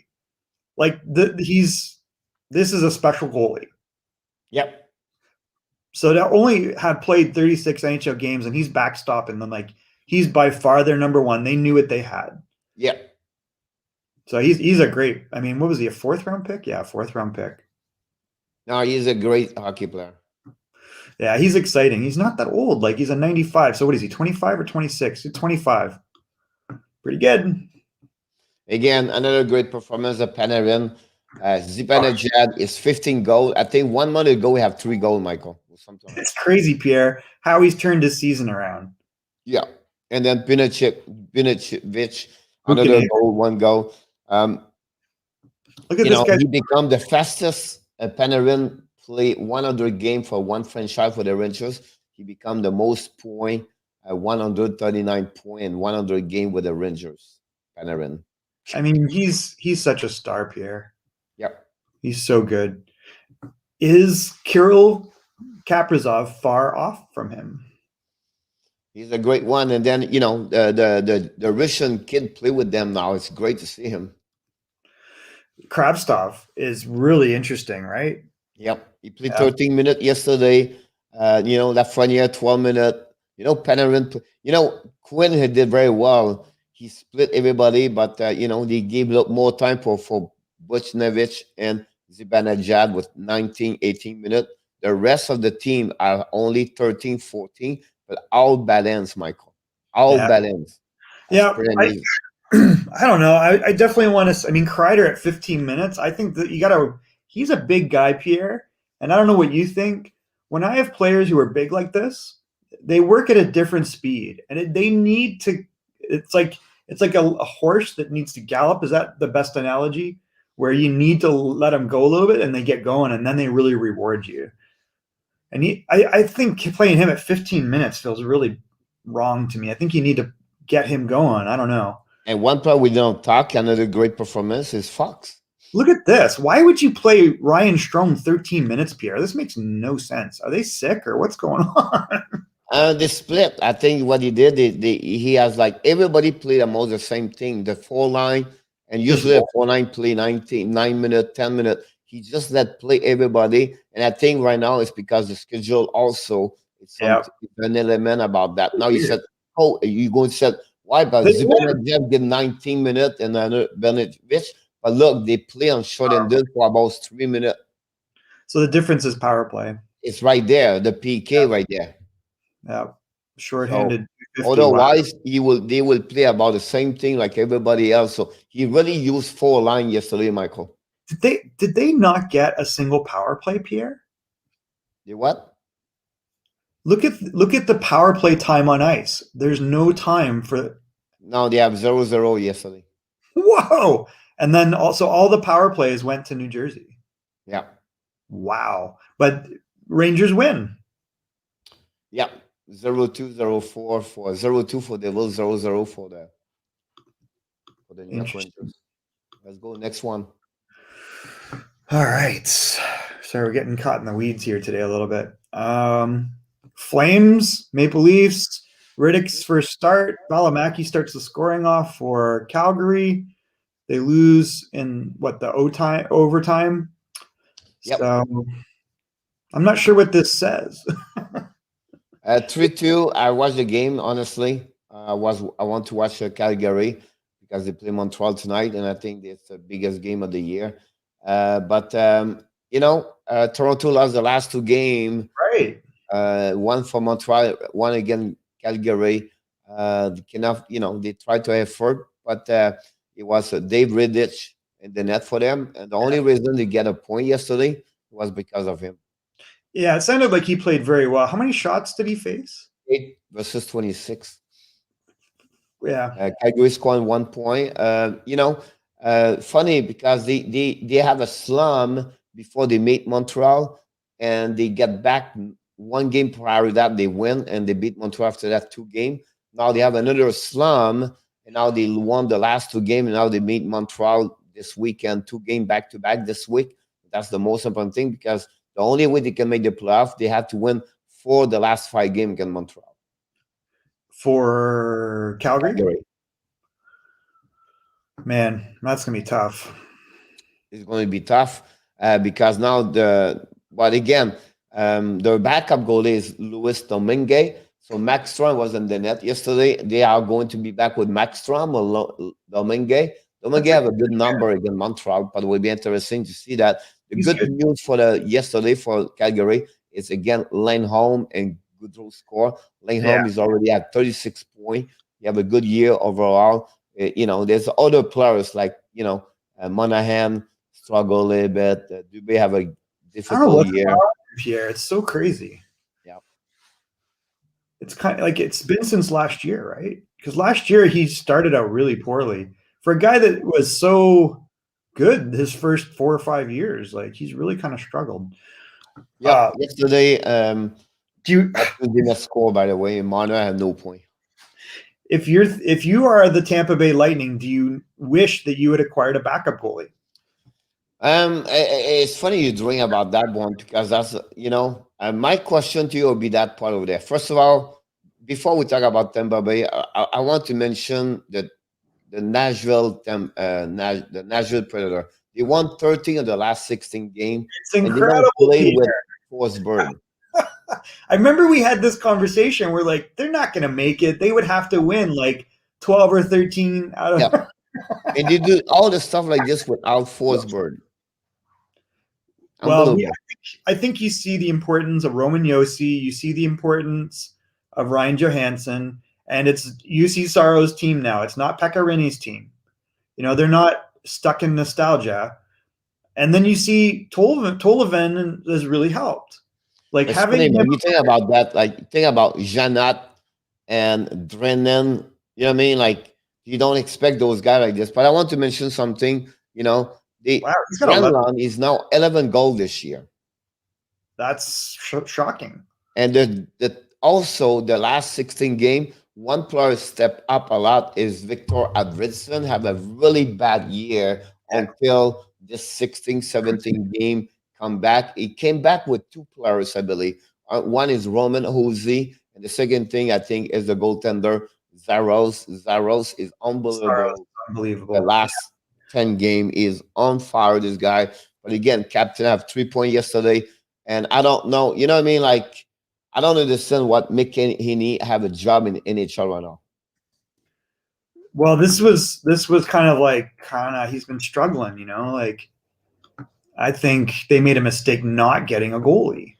Like this is a special goalie. Yep. So that only had played 36 NHL games, and he's backstopping them. Like he's by far their number one. They knew what they had. Yep. So he's a great. I mean, what was he, a 4th round pick? Yeah, 4th round pick. No, he's a great hockey player. Yeah, he's exciting. He's not that old. Like he's a 95. So what is he, 25 or 26? He's 25. Pretty good. Again, another great performance of Panarin. Zibanejad is 15 goals. I think 1 month ago we have 3 goals, Michael. It's crazy, Pierre, how he's turned his season around. Yeah. And then Binic, another goal, 1 goal. Look at this guy. He become the fastest Panarin play 100 game for one franchise for the Rangers. He become the most point at 139 point in 100 game with the Rangers. Panarin. I mean, he's such a star, Pierre. Yep. He's so good. Is Kirill Kaprizov far off from him? He's a great one. And then, you know, the Russian kid play with them now. It's great to see him. Kravtsov is really interesting, right? Yep. He played 13 minutes yesterday. You know, Lafreniere 12 minutes. You know, Panarin, you know, Quinn had did very well. He split everybody, but, you know, they gave a lot more time for Buchnevich and Zibanejad with 19, 18 minutes. The rest of the team are only 13, 14, but all balanced, Michael. All balanced. Yeah, I don't know. I definitely want to. I mean, Kreider at 15 minutes. I think that you got to. He's a big guy, Pierre, and I don't know what you think. When I have players who are big like this, they work at a different speed, and they need to. It's like a horse that needs to gallop. Is that the best analogy? Where you need to let them go a little bit, and they get going, and then they really reward you. And I think playing him at 15 minutes feels really wrong to me. I think you need to get him going. I don't know. And one player we don't talk, another great performance is Fox. Look at this. Why would you play Ryan Strome 13 minutes, Pierre? This makes no sense. Are they sick or what's going on? They split. I think what he did, he has like everybody played almost the same thing. The 4-line, and usually a 4-line play 9 minutes, 10 minutes. He just let play everybody. And I think right now it's because the schedule also it's an element about that. Now you said, oh, you going to say why? But Zibanejad did 19 minutes and then Benedict. But look, they play on short and did for about 3 minutes. So the difference is power play. It's right there, the PK right there. Yeah, shorthanded. So, otherwise, they will play about the same thing like everybody else. So he really used 4-line yesterday, Michael. Did they not get a single power play, Pierre? They what? Look at the power play time on ice. There's no time for. No, they have 0-0 yesterday. Whoa! And then also all the power plays went to New Jersey. Yeah. Wow. But Rangers win. Yeah. 0-2, 0-4 for 0-2 for Devils, 0-0 for the New York Rangers. Let's go next one. All right. Sorry, we're getting caught in the weeds here today a little bit. Flames, Maple Leafs, Riddick's first start. Valimaki starts the scoring off for Calgary. They lose in the overtime. Yep. So I'm not sure what this says. 3-2. I watched the game, honestly. I want to watch Calgary because they play Montreal tonight, and I think it's the biggest game of the year. But you know, Toronto lost the last 2 games. Right. One for Montreal, one against Calgary. They tried to effort, but it was Dave Riddich in the net for them. And the only reason they get a point yesterday was because of him. Yeah, it sounded like he played very well. How many shots did he face? 8 versus 26. Yeah. Calgary scored 1 point. Funny because they have a slump before they meet Montreal, and they get back 1 game prior to that. They win, and they beat Montreal after that 2 games. Now they have another slump, and now they won the last 2 games, and now they meet Montreal this weekend, 2 games back-to-back this week. That's the most important thing because the only way they can make the playoff, they have to win 4 the last 5 games against Montreal. For Calgary? Man, that's going to be tough. It's going to be tough because now their backup goalie is Louis Domingue. So Max Strom was in the net yesterday. They are going to be back with Max Strom or Domingue. Domingue have a good number against Montreal, but it will be interesting to see that. The good news for yesterday for Calgary is again Lindholm and Goodrow score. Lindholm is already at 36 points. You have a good year overall. There's other players like Monahan struggle a little bit. Dubé have a difficult year. Pierre, it's so crazy. Yeah, it's kind of like it's been since last year, right? Because last year he started out really poorly for a guy that was so good his first 4 or 5 years. Like he's really kind of struggled. Yeah, yesterday, Do you, that didn't score, by the way. Mantha had no point. if you are the Tampa Bay Lightning, do you wish that you had acquired a backup goalie? It's funny you bring about that one because that's, my question to you will be that part over there. First of all, before we talk about Tampa Bay, I want to mention that the Nashville Predator. They won 13 of the last 16 games, It's and they don't incredible. play with Forsberg. I remember we had this conversation. We're like, they're not going to make it. They would have to win like 12 or 13 out of. Yeah, and they do all the stuff like this without Forsberg. Well, I think you see the importance of Roman Josi. You see the importance of Ryan Johansson, and you see Saro's team now. It's not Pekka Rinne's team. They're not stuck in nostalgia. And then you see Tolvanen has really helped. Like it's having funny, when you think about that, like think about Janat and Drennan. You know what I mean? Like you don't expect those guys like this. But I want to mention something. The Drennan is now 11 goals this year. That's shocking. And also the last 16 game, one player step up a lot is Victor Arvidsson. Have a really bad year until this 16, 17 game come back. He came back with two players, I believe. One is Roman Josi, and the second thing I think is the goaltender Zaros. Zaros is unbelievable. The last 10 game is on fire, this guy. But again, captain have 3 points yesterday. And I don't know, you know what I mean? Like, I don't understand what making he have a job in NHL right now. Well, this was kind of he's been struggling, like I think they made a mistake not getting a goalie.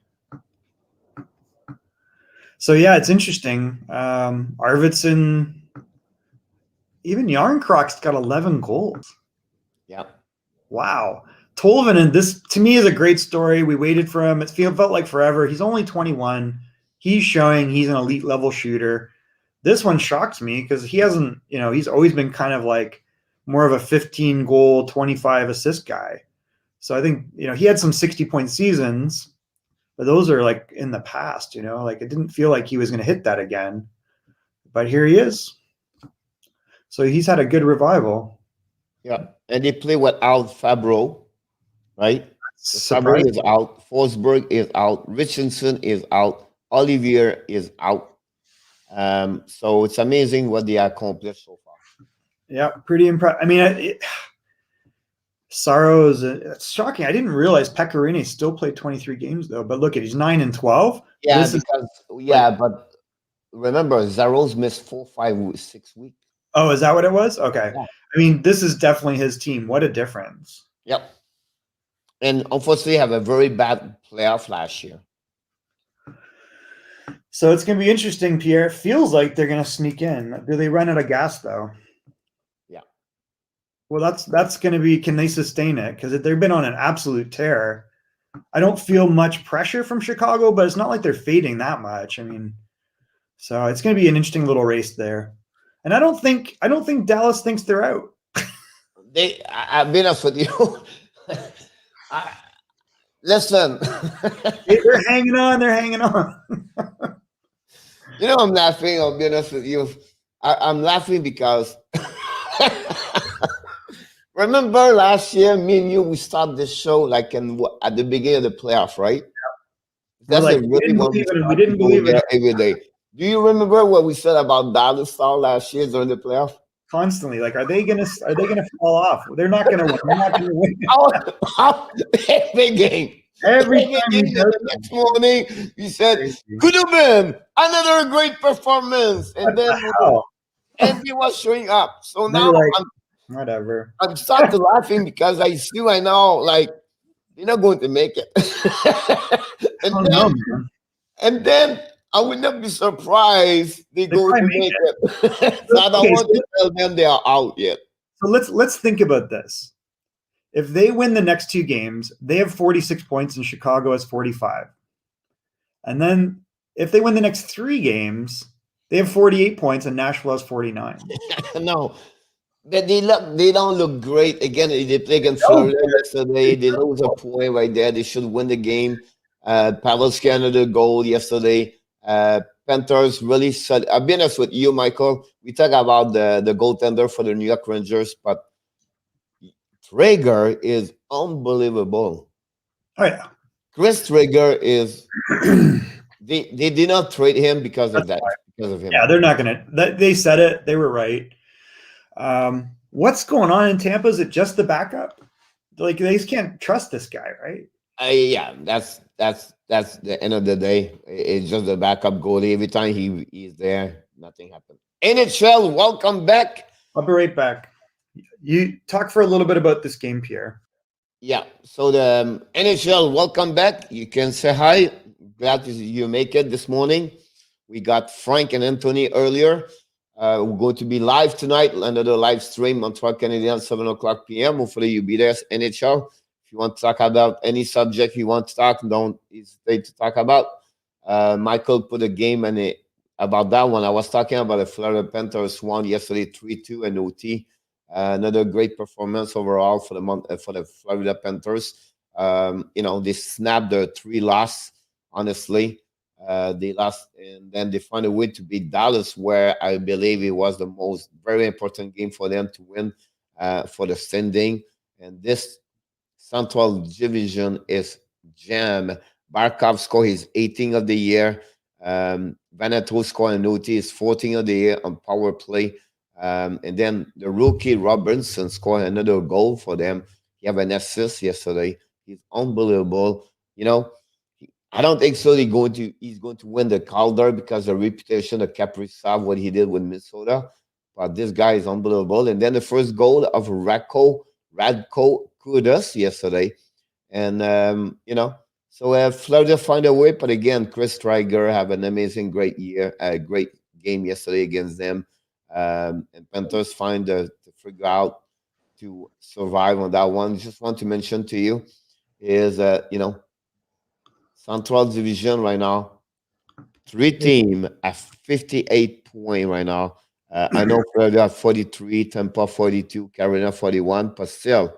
So yeah, it's interesting. Arvidsson, even Jarnkrok's got 11 goals. Yeah. Wow. Tolvanen, this to me is a great story. We waited for him. It felt like forever. He's only 21. He's showing he's an elite level shooter. This one shocks me because he hasn't, he's always been kind of like more of a 15 goal, 25 assist guy. So I think, he had some 60-point seasons, but those are like in the past, like it didn't feel like he was going to hit that again. But here he is. So he's had a good revival. Yeah. And they play without Fabro, right? Fabro is out. Forsberg is out. Richardson is out. Olivier is out. So it's amazing what they accomplished so far. Yeah, pretty impressive. I mean, Saros, it's shocking. I didn't realize Pekka Rinne still played 23 games though. But look at he's 9-12. Yeah, but remember Zaros missed 4, 5, 6 weeks. Oh, is that what it was? Okay. Yeah. I mean, this is definitely his team. What a difference. Yep. And unfortunately, have a very bad playoff last year. So it's going to be interesting, Pierre. It feels like they're going to sneak in. Do they run out of gas, though? Yeah. Well, that's going to be, can they sustain it? Because they've been on an absolute tear. I don't feel much pressure from Chicago, but it's not like they're fading that much. I mean, so it's going to be an interesting little race there. And I don't think Dallas thinks they're out. I've been honest with you. Listen. They're hanging on. They're hanging on. I'm laughing. I'll be honest with you. I'm laughing because remember last year, me and you, we started this show like at the beginning of the playoff, right? Yeah. That's we didn't believe it every day. Do you remember what we said about Dallas Star last year during the playoff? Constantly, like, are they gonna fall off? They're not gonna win. They're not gonna win. Every game. Every time the next morning, you said could have been another great performance, and then he was showing up. So now whatever. I'm starting laughing because I know like they're not going to make it. And then I would not be surprised they go to make it. So I don't want to tell them they are out yet. So let's think about this. If they win the next 2 games, they have 46 points and Chicago has 45. And then if they win the next 3 games, they have 48 points and Nashville has 49. No. They don't look great. Again, they play against Florida yesterday. They lose a point right there. They should win the game. Pavelski another goal yesterday. Panthers really said. I'll be honest with you, Michael. We talk about the goaltender for the New York Rangers, but Traeger is unbelievable. Oh yeah. Chris Traeger is. They did not trade him because of That's that. why. Because of him. Yeah, they're not gonna. They said it. They were right. What's going on in Tampa? Is it just the backup? Like they just can't trust this guy, right? Yeah, that's the end of the day. It's just the backup goalie. Every time he's there, nothing happens. NHL, welcome back. I'll be right back. You talk for a little bit about this game, Pierre. Yeah, so the NHL, welcome back. You can say hi. Glad you make it this morning. We got Frank and Anthony earlier. We're going to be live tonight, another live stream on Montreal Canadian, 7 o'clock p.m. Hopefully you'll be there, NHL. If you want to talk about any subject you want to talk, don't hesitate to talk about. Michael put a game about that one. I was talking about the Florida Panthers won yesterday 3-2 and OT. Another great performance overall for the Florida Panthers. They snapped their 3 loss. Honestly, they lost, and then they found a way to beat Dallas, where I believe it was the most very important game for them to win for the standing. And this Central Division is jam. Barkov scored his 18th of the year. Vaneto scored an OT his 14th of the year on power play. And then the rookie Robinson scored another goal for them. He had an assist yesterday. He's unbelievable. I don't think so. He's going to win the Calder because the reputation of Kaprizov, what he did with Minnesota. But this guy is unbelievable. And then the first goal of Radko Kudos yesterday. And so Florida find a way. But again, Chris Traeger have an amazing, great game yesterday against them. And Panthers find to figure out to survive on that one. Just want to mention to you is Central Division right now, 3 teams at 58 points right now. I know Florida 43, Tampa 42, Carolina 41, but still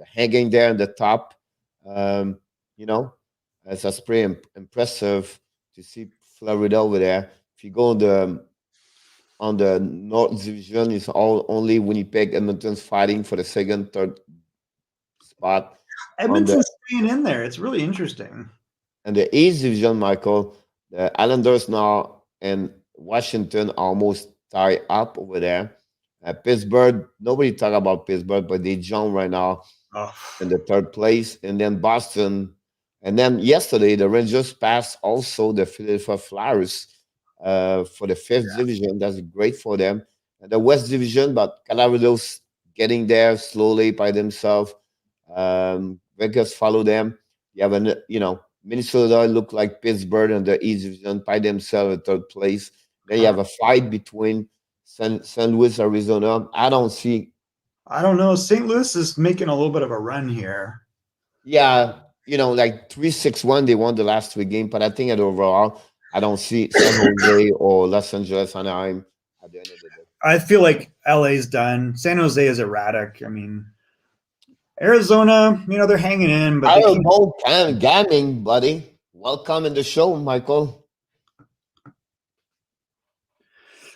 hanging there in the top. That's pretty impressive to see Florida over there. If you go on the North Division, it's only Winnipeg, Edmonton's fighting for the second, third spot. Edmonton's staying in there. It's really interesting. And the East Division, Michael, the Islanders now and Washington almost tie up over there. Pittsburgh, nobody talk about Pittsburgh, but they jump right now in the 3rd place. And then Boston. And then yesterday, the Rangers passed also the Philadelphia Flyers for the 5th division. That's great for them. And the West Division, but Colorado's getting there slowly by themselves. Vegas follow them. You have Minnesota look like Pittsburgh and the East Division by themselves at 3rd place. Then you have a fight between St. Louis, Arizona. I don't know. St. Louis is making a little bit of a run here. Yeah, like 3-6-1, they won the last 3 games, but I think that overall, I don't see San Jose or Los Angeles, Anaheim at the end of the day. I feel like LA's done. San Jose is erratic. I mean, Arizona, they're hanging in, but Gamming, buddy. Welcome in the show, Michael.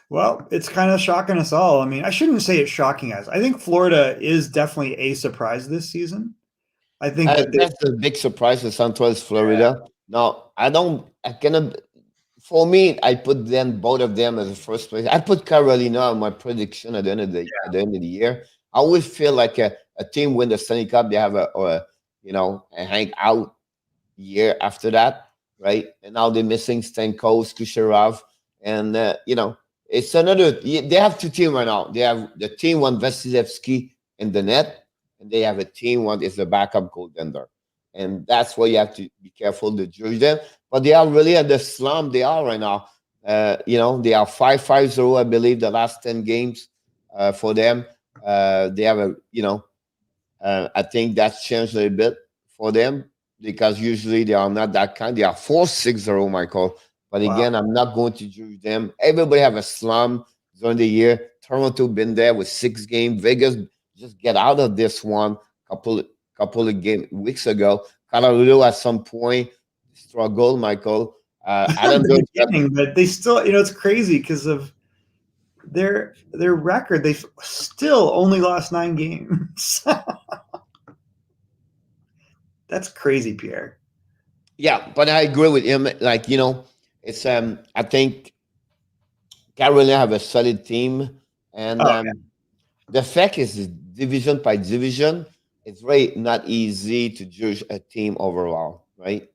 Well, it's kind of shocking us all. I mean, I shouldn't say it's shocking us. I think Florida is definitely a surprise this season. I think that's the big surprise for Central Florida. Now, for me, I put them, both of them, as the first place. I put Carolina on my prediction at the end of the year. I always feel like a team win the Stanley Cup, they have a hangout year after that, right? And now they're missing Stamkos, Kucherov, and it's another. They have 2 teams right now. They have the team one Vasilevsky in the net, and they have a team one is the backup goaltender, and that's why you have to be careful to judge them. But they are really at the slump they are right now. They are 5-5-0, I believe, the last 10 games for them. They have I think that's changed a little bit for them because usually they are not that kind. They are 4-6-0, Michael. But again, I'm not going to judge them. Everybody have a slump during the year. Toronto been there with 6 games. Vegas just get out of this one couple of weeks ago. Colorado at some point struggle, Michael. At Adam the Burns, beginning, but they still, it's crazy because of their record. They've still only lost 9 games. That's crazy, Pierre. yeah, but I agree with him. Like, it's I think Carolina have a solid team, and Oh, the fact is division by division, it's very not easy to judge a team overall, right?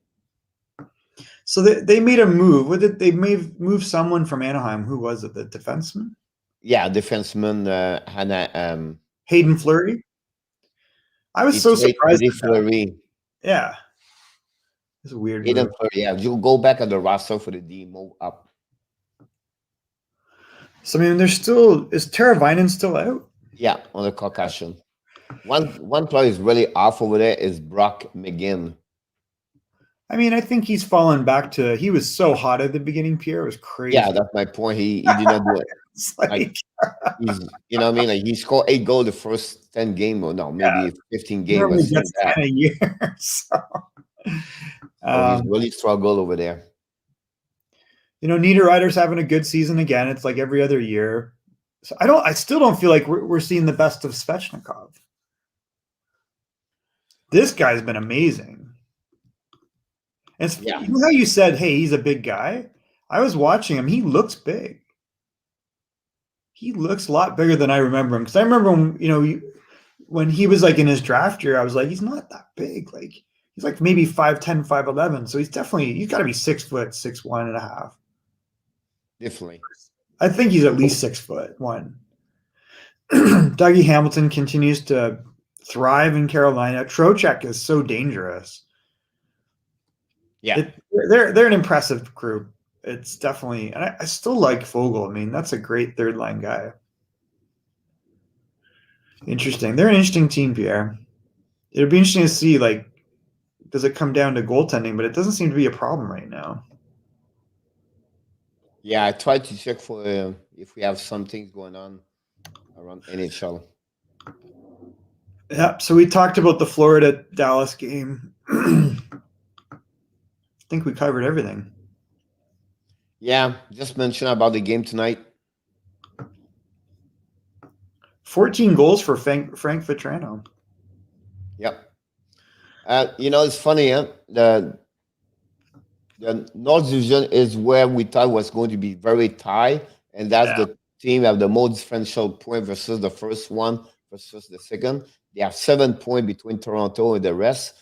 so they made a move. What did they move someone from Anaheim? Who was it? The defenseman? Yeah, defenseman Hannah Hayden Fleury? I was so it's surprised Eddie at that. Fleury. Yeah. It's a weird Aiden move. Fleury, yeah. You go back at the roster for the demo up. So, I mean, there's still, is Teravainen still out? Yeah, on the concussion. One player is really off over there is Brock McGinn. I mean, I think he's fallen back to, he was so hot at the beginning, Pierre. It was crazy. Yeah, that's my point. He did not do it. It's Like he's, you know what I mean? Like he scored 8 goals the first 10 game or no, maybe 15 games. normally But still gets that. 10 a year. So, So he's really struggled over there. Niederreiter's having a good season again. It's like every other year. So I still don't feel like we're seeing the best of Svechnikov. This guy's been amazing. And you know how you said, hey, he's a big guy? I was watching him. He looks big. He looks a lot bigger than I remember him. Because I remember when he was like in his draft year, I was like, he's not that big. Like he's like maybe 5'10", 5'11". So he's got to be 6 foot, 6'1.5". Definitely. I think he's at least 6'1". Dougie Hamilton continues to thrive in Carolina. Trocheck is so dangerous. Yeah. They're an impressive group. It's definitely, and I still like Fogle. I mean, that's a great third line guy. Interesting. They're an interesting team, Pierre. It'll be interesting to see, like, does it come down to goaltending? But it doesn't seem to be a problem right now. Yeah, I tried to check for if we have some things going on around NHL. Yeah, so we talked about the Florida-Dallas game. I think we covered everything. Yeah, just mention about the game tonight. 14 goals for Frank Vetrano. Yep. It's funny, huh? The North Division is where we thought was going to be very tight, and that's the team have the most differential point versus the first one versus the second. They have 7 points between Toronto and the rest.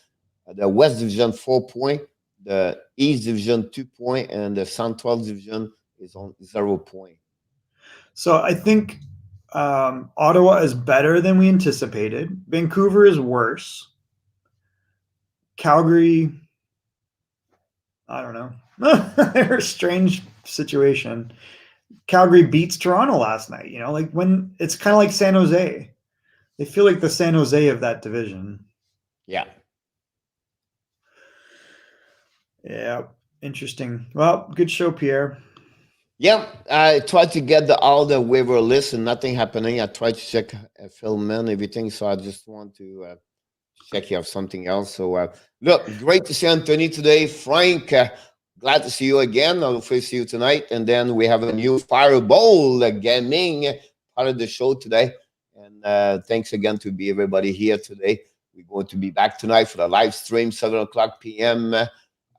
The West Division 4 points, the East Division 2 points, and the Central Division is on 0 point. So I think Ottawa is better than we anticipated. Vancouver is worse. Calgary, I don't know. They're a strange situation. Calgary beats Toronto last night. Like when it's kind of like San Jose. They feel like the San Jose of that division. Yeah. Yeah. Interesting. Well, good show, Pierre. Yeah, I tried to get all the waiver list and nothing happening. I tried to check film and everything, so I just want to check you have something else. So, look, great to see Anthony today. Frank, glad to see you again. I'll see you tonight. And then we have a new Fireball Gaming part of the show today. And thanks again to be everybody here today. We're going to be back tonight for the live stream, 7 o'clock p.m.,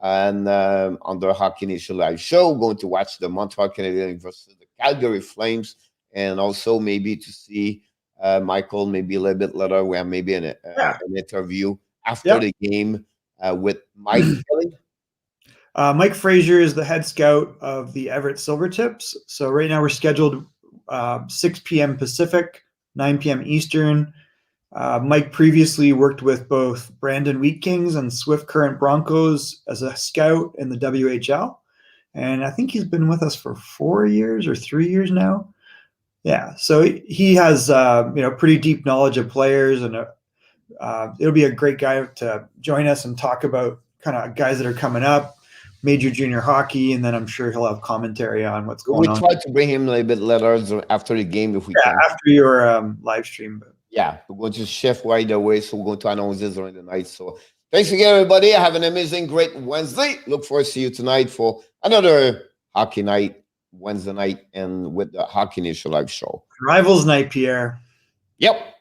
and on the Hockey Nation Live Show, we're going to watch the Montreal Canadiens versus the Calgary Flames, and also maybe to see Michael maybe a little bit later. We have maybe an interview after the game with Mike Kelly. Mike Frazier is the head scout of the Everett Silvertips. So right now we're scheduled 6 p.m. Pacific, 9 p.m. Eastern. Mike previously worked with both Brandon Wheat Kings and Swift Current Broncos as a scout in the WHL. And I think he's been with us for 4 years or 3 years now. Yeah. So he has, pretty deep knowledge of players, and it'll be a great guy to join us and talk about kind of guys that are coming up, major junior hockey. And then I'm sure he'll have commentary on what's going on. We try to bring him a little bit later after the game if we can. After your live stream. Yeah, we're going to shift right away, so we're going to announce this during the night. So Thanks again, everybody. Have an amazing, great Wednesday. Look forward to see you tonight for another hockey night, Wednesday night, and with the Hockey Nation Live show. Rivals night, Pierre. Yep.